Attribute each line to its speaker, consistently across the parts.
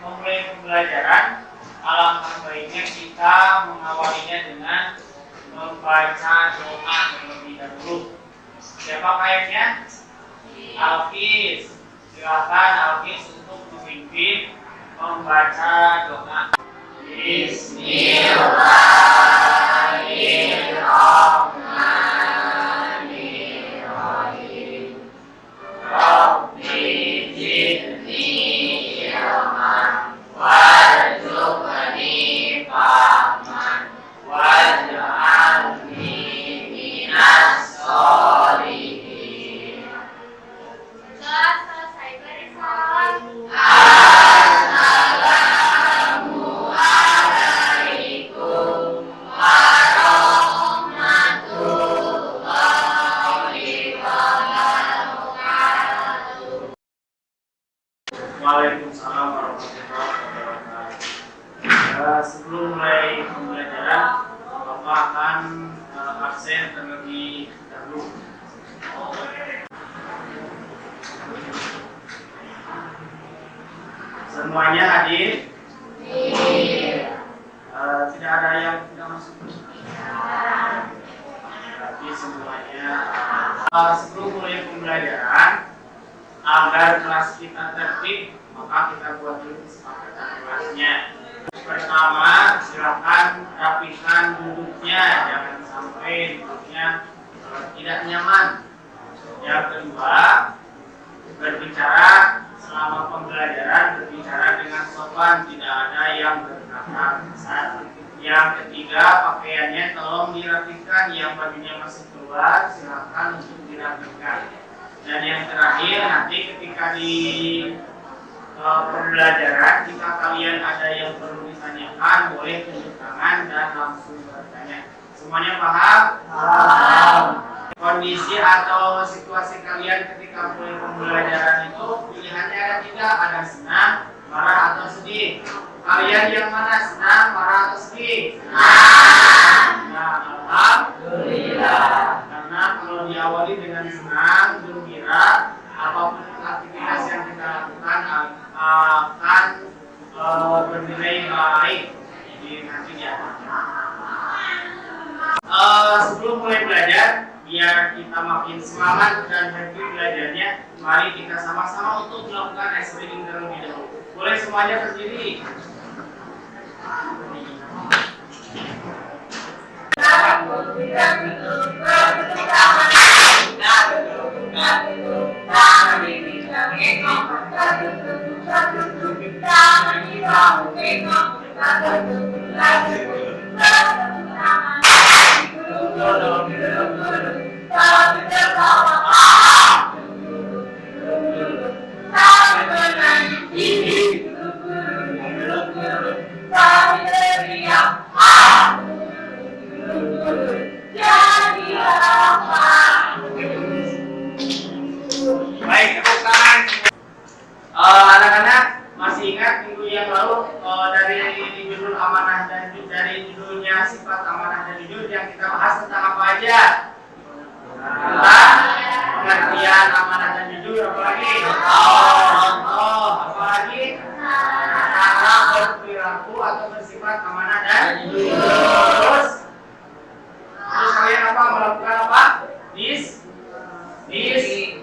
Speaker 1: memulai pembelajaran, alangkah baiknya kita mengawalinya dengan membaca doa terlebih dahulu. Siapa kayaknya? Alkis. Silakan Alkis untuk memimpin membaca doa. Bismillahirrahmanirrahim. Rabbi zidni ilman warzuqni fahman waj'alni minas sholihin.
Speaker 2: Sudah selesai berisalam. Assalamualaikum warahmatullahi wabarakatuh.
Speaker 1: Waalaikumsalam warahmatullahi wabarakatuh. Sebelum mulai pembelajaran, Bapak akan absen terlebih dahulu. Semuanya hadir? Tidak ada yang tidak masuk? Berarti semuanya. Sebelum mulai pembelajaran, agar kelas kita tertib, maka kita buat dulu kesepakatan kelasnya. Pertama, silakan rapikan duduknya, jangan sampai duduknya tidak nyaman. Yang kedua, berbicara selama pembelajaran, berbicara dengan sopan, tidak ada yang berkata kasar. Yang ketiga, pakaiannya tolong dirapikan, yang bajunya masih keluar silakan untuk dirapikan. Dan yang terakhir, nanti ketika di pembelajaran, jika kalian ada yang perlu ditanyakan, boleh tunjuk tangan dan langsung bertanya. Semuanya paham? Paham. Kondisi atau situasi kalian ketika mulai pembelajaran itu pilihannya ada tiga, ada senang, marah atau sedih. Kalian yang mana, senang, marah atau sedih? Senang. Nah, alhamdulillah. Karena kalau diawali dengan senang, gembira, apapun aktivitas yang kita lakukan akan bernilai baik. Jadi nanti dia. Sebelum mulai belajar, biar kita makin semangat dan happy belajarnya, mari kita sama-sama untuk melakukan ice reading terlebih dahulu. Boleh semuanya berdiri. Baik, tepuk tangan. Anak-anak masih ingat minggu yang lalu dari judul amanah dan dari judulnya sifat amanah dan jujur yang kita bahas tentang apa aja? Tentang pengertian amanah dan jujur, apalagi? Contoh, apalagi? Cara berperilaku atau bersifat amanah dan jujur. Terus kalian apa melakukan apa? Diskusi.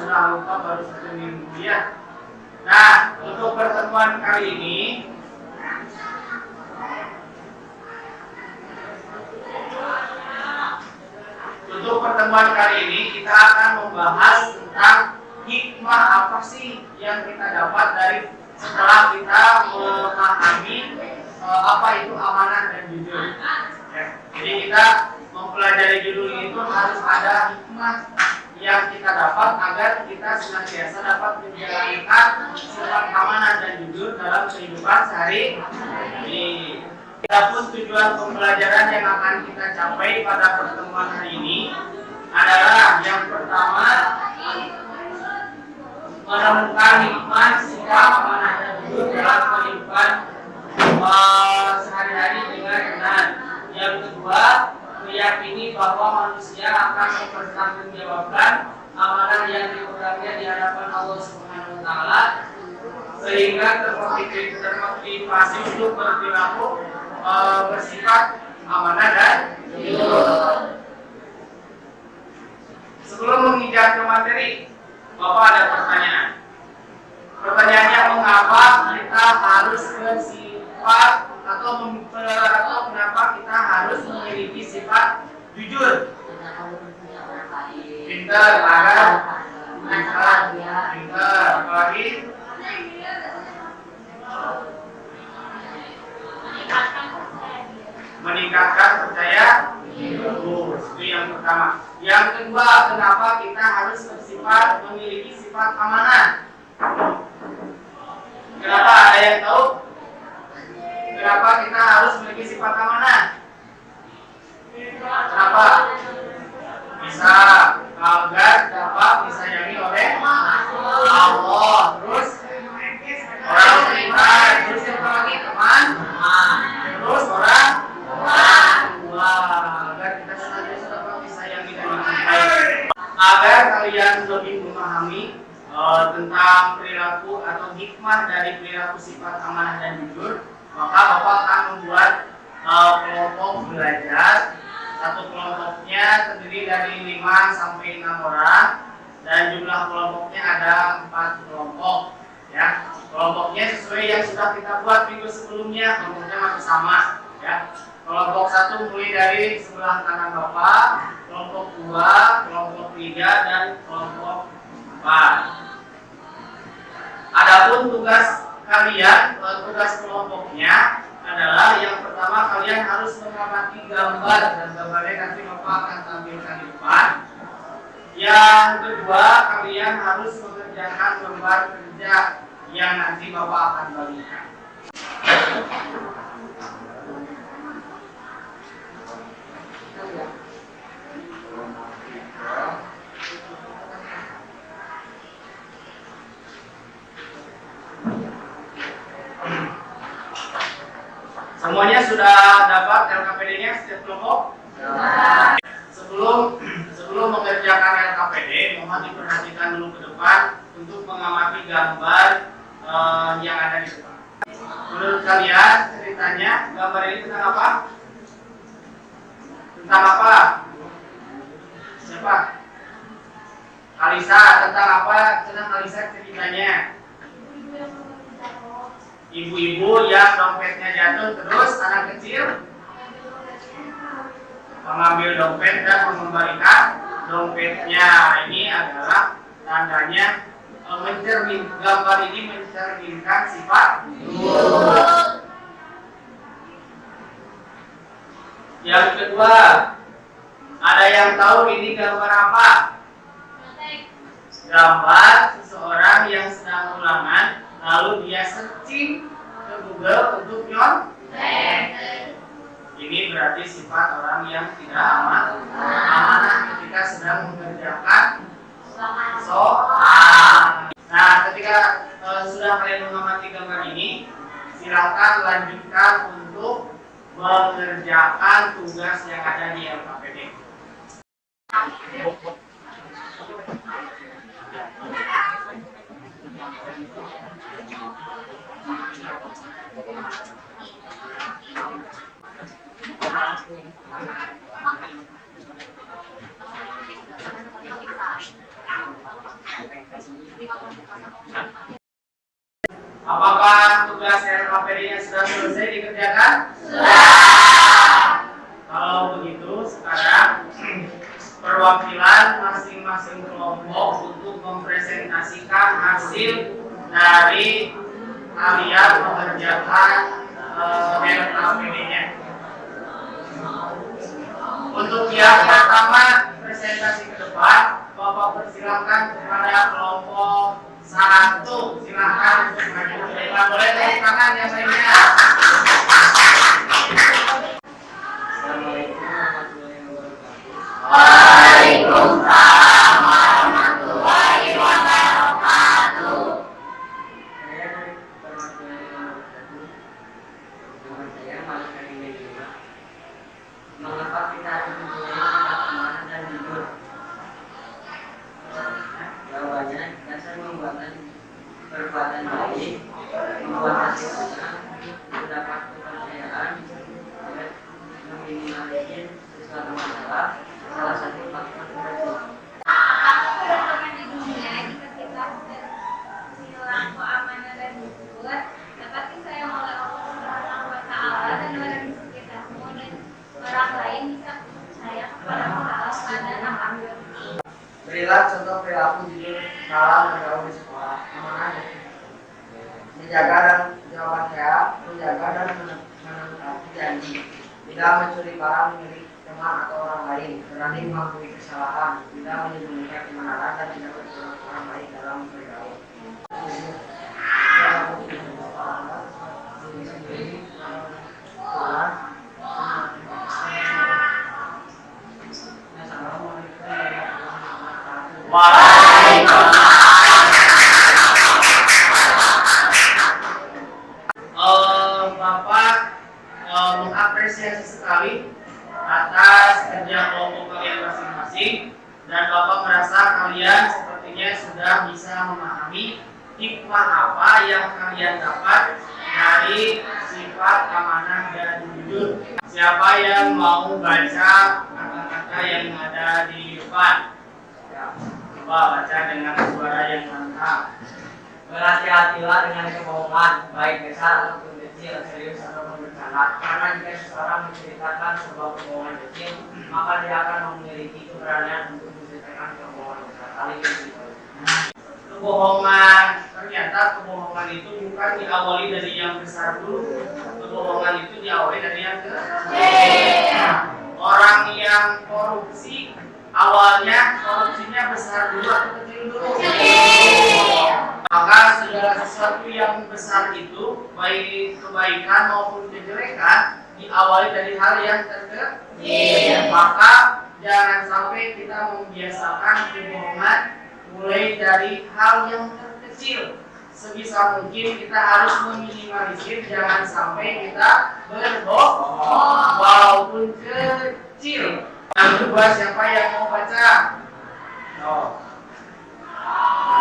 Speaker 1: Sudah lupa baru 1 minggu ya. Nah, untuk pertemuan kali ini kita akan membahas tentang hikmah apa sih yang kita dapat dari setelah kita memahami apa itu amanah dan jujur. Ya, jadi kita mempelajari judul itu harus ada hikmah yang kita dapat agar kita senantiasa dapat menjalankan sifat amanah dan jujur dalam kehidupan sehari-hari. Adapun tujuan pembelajaran yang akan kita capai pada pertemuan hari ini adalah yang pertama, menemukan hikmah sikap amanah dan jujur dalam kehidupan sehari-hari dengan benar. Yang kedua, meyakini bahwa manusia akan mempertanggungjawabkan amanah yang diberikannya di hadapan Allah Subhanahu wa taala, sehingga termotivasi untuk berperilaku bersifat amanah dan jujur. Sebelum menginjak ke materi, Bapak ada pertanyaan. Pertanyaannya, mengapa kita harus bersifat atau kenapa kita harus memiliki sifat jujur? Pintar, agar pintar, apalagi meningkatkan percaya diri. Itu yang pertama. Yang kedua, kenapa kita harus memiliki sifat amanah? Kenapa? Ada yang tahu? Kenapa kita harus memiliki sifat amanah? Kenapa? Bisa agar dapat disayangi oleh Allah. Terus orang beriman. Terus yang lagi teman. Terus orang tua. Agar kita senantiasa dapat disayangi dan dicintai. Agar kalian lebih memahami tentang perilaku atau hikmah dari perilaku sifat amanah dan jujur, maka Bapak akan membuat kelompok belajar. Satu kelompoknya terdiri dari 5 sampai 6 orang dan jumlah kelompoknya ada 4 kelompok. Ya, kelompoknya sesuai yang sudah kita buat minggu sebelumnya, kelompoknya masih sama. Ya, kelompok 1 mulai dari sebelah kanan Bapak, kelompok 2, kelompok 3 dan kelompok 4. Adapun tugas kalian, tugas kelompoknya adalah yang pertama, kalian harus mengamati gambar dan gambarnya nanti Bapak akan tampilkan di depan. Yang kedua, kalian harus mengerjakan lembar kerja yang nanti Bapak akan bagikan. Semuanya sudah dapat LKPD-nya setiap kelompok? Sebelum mengerjakan LKPD, mohon diperhatikan dulu ke depan untuk mengamati gambar yang ada di depan. Menurut kalian ceritanya gambar ini tentang apa? Tentang apa? Siapa? Alisa, tentang apa? Tentang Alisa ceritanya. Ibu-ibu yang dompetnya jatuh, terus anak kecil mengambil dompet dan mengembalikan dompetnya. Ini adalah tandanya gambar ini mencerminkan sifat jujur. Yang kedua, ada yang tahu ini gambar apa? Gambar seseorang yang sedang ulangan, lalu dia searching ke Google untuk nyontek. Ini berarti sifat orang yang tidak amanah ketika sedang mengerjakan soal. Nah, ketika sudah kalian mengamati gambar ini, silakan lanjutkan untuk mengerjakan tugas yang ada di LKPD. Apakah tugas LKPD-nya sudah selesai dikerjakan? Sudah. Kalau begitu, sekarang perwakilan masing-masing kelompok untuk mempresentasikan hasil dari kalian mengerjakan LKPD-nya. Untuk yang pertama, presentasi ke depan, Bapak persilakan kepada kelompok 1. Silakan untuk maju ke depan. Boleh tepuk tangan yang lainnya. Assalamualaikum warahmatullahi wabarakatuh.
Speaker 2: Waalaikumsalam warahmatullahi wabarakatuh.
Speaker 3: Saya dari Warahmatullahi Wabarakatuh. Nama saya Malik Karimedina. Mengapa kita harus mempunyai sifat amanah dan jujur? Jawabannya, dasar perbuatan baik menjaga dan jawaban saya, menjaga dan menepati janji, tidak mencuri barang milik teman atau orang lain, berani mengakui kesalahan, tidak menyembunyikan kebenaran dan tidak berpura-pura baik dalam bergaul.
Speaker 1: Bapak mengapresiasi sekali atas kerja kelompok kalian masing-masing, dan Bapak merasa kalian sepertinya sudah bisa memahami hikmah apa yang kalian dapat dari sifat amanah dan jujur. Siapa yang mau baca kata-kata yang ada di depan? Coba baca dengan suara yang mantap.
Speaker 3: Berhati-hatilah dengan kebohongan, baik besar ataupun kecil, serius ataupun bercanda. Karena jika seseorang menceritakan sebuah kebohongan kecil, maka dia akan memiliki keberanian untuk menceritakan kebohongan besar. Kali ini
Speaker 1: Kebohongan, ternyata kebohongan itu bukan diawali dari yang besar dulu. Kebohongan itu diawali dari yang kecil. Orang yang korupsi awalnya korupsinya besar dulu atau kecil dulu? Maka segala sesuatu yang besar itu, baik kebaikan maupun kejelekan, diawali dari hal yang terkecil. Maka jangan sampai kita membiasakan kebohongan mulai dari hal yang terkecil. Sebisa mungkin kita harus meminimalisir, jangan sampai kita berbohong walaupun kecil. Yang kedua, siapa yang mau baca?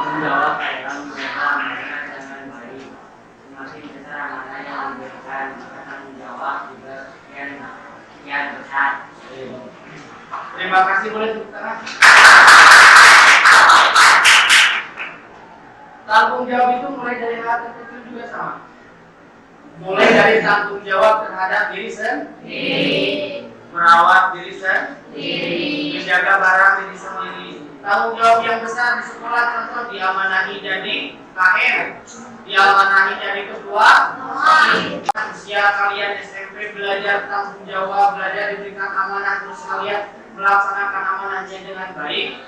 Speaker 3: menjawab dalam mengenai dengan baik. Semakin besar mana yang memberikan, akan menjawab juga yang besar.
Speaker 1: Terima kasih, boleh tepuk tangan. Tanggung jawab itu mulai dari hal terkecil juga sama. Mulai dari tanggung jawab terhadap diri sendiri, merawat diri sendiri, menjaga barang diri sendiri. Tanggung jawab yang besar di sekolah, contoh diamanahi jadi KM, diamanahi jadi ketua. Usia kalian SMP belajar tanggung jawab, belajar diberikan amanah, terus kalian melaksanakan amanahnya dengan baik,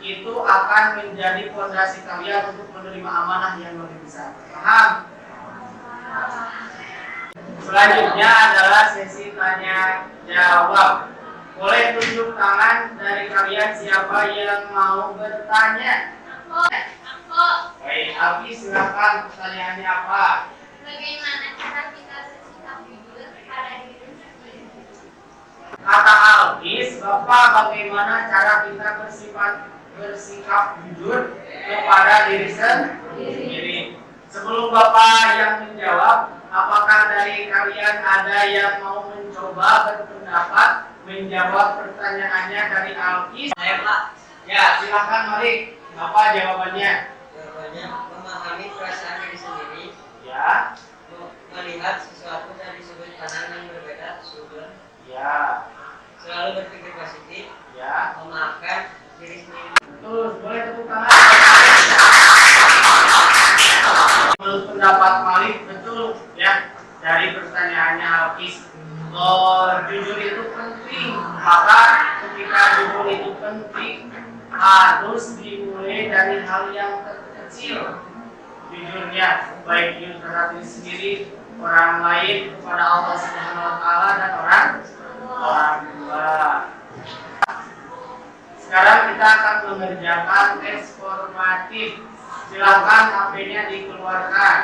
Speaker 1: itu akan menjadi fondasi kalian untuk menerima amanah yang lebih besar. Paham? Selanjutnya adalah sesi tanya jawab. Boleh tunjuk tangan dari kalian siapa yang mau bertanya?
Speaker 2: Aku.
Speaker 1: Baik, Alki, silakan pertanyaannya apa?
Speaker 2: Bagaimana cara kita bersikap jujur pada diri sendiri?
Speaker 1: Kata Alkis, Bapak, bagaimana cara kita bersikap jujur kepada diri sendiri? Sebelum Bapak yang menjawab, apakah dari kalian ada yang mau mencoba berpendapat menjawab pertanyaannya dari Alkis?
Speaker 3: Saya Pak,
Speaker 1: Ya, silakan mari. Apa jawabannya?
Speaker 3: jawabannya memahami perasaan diri sendiri,
Speaker 1: Ya,
Speaker 3: melihat sesuatu dari sudut pandang yang berbeda,
Speaker 1: ya,
Speaker 3: selalu berpikir positif,
Speaker 1: ya.
Speaker 3: memaafkan diri sendiri.
Speaker 1: Terus boleh tepuk tangan. Menurut pendapat Malik betul ya dari pertanyaannya Alkis. Jujur itu penting, maka ketika jujur itu penting harus dimulai dari hal yang terkecil. Jujurnya baik jujur terhadap diri sendiri, orang lain, kepada Allah Subhanahu wa taala, dan orang tua. Sekarang kita akan mengerjakan tes formatif. Silakan HP-nya dikeluarkan.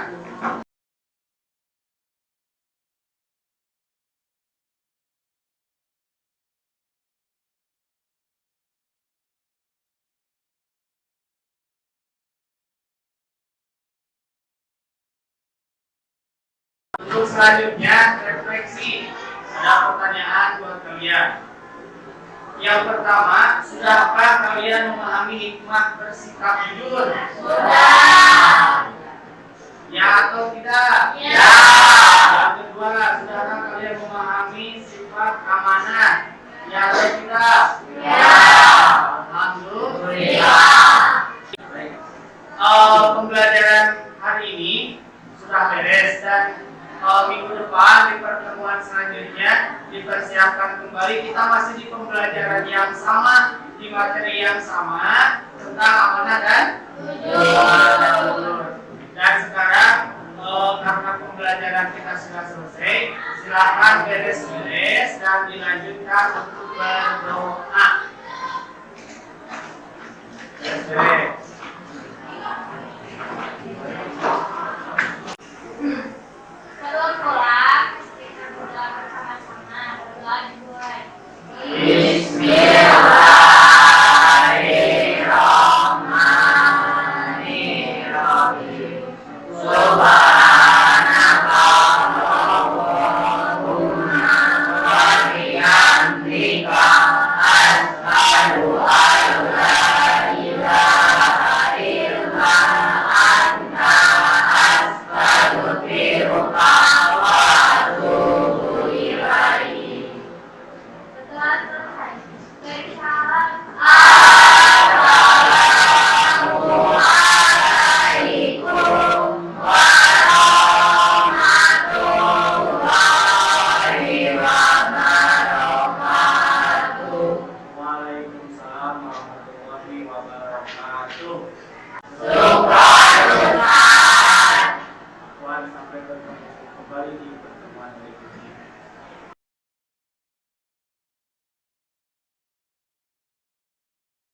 Speaker 1: Untuk selanjutnya refleksi. Ada pertanyaan buat kalian. Yang pertama, sudahkah kalian memahami hikmah bersikap jujur?
Speaker 2: Sudah.
Speaker 1: Ya atau tidak?
Speaker 2: Ya.
Speaker 1: Yang kedua, sudahkah kalian memahami sifat amanah? Ya atau tidak?
Speaker 2: Ya.
Speaker 1: Alhamdulillah. Baik. Pembelajaran hari ini sudah beres dan minggu depan di pertemuan selanjutnya dipersiapkan kembali. Kita masih di pembelajaran yang sama, di materi yang sama tentang amanah dan tutur. Dan sekarang karena pembelajaran kita sudah selesai, silakan beres-beres dan dilanjutkan untuk berdoa. Beres.
Speaker 2: Sebelum pulang, kita berdoa bersama-sama. Berdoa dimulai.
Speaker 3: Bismillahirrahmanirrahim. Subhanaka Allahumma wa bihamdika asyhadu an la ilaha illa anta astaghfiruka wa atubu ilaik.
Speaker 2: Berdoa selesai. Beri salam.
Speaker 3: Assalamualaikum warahmatullahi wabarakatuh.
Speaker 1: Waalaikumsalam warahmatullahi wabarakatuh.
Speaker 3: Subhanallah.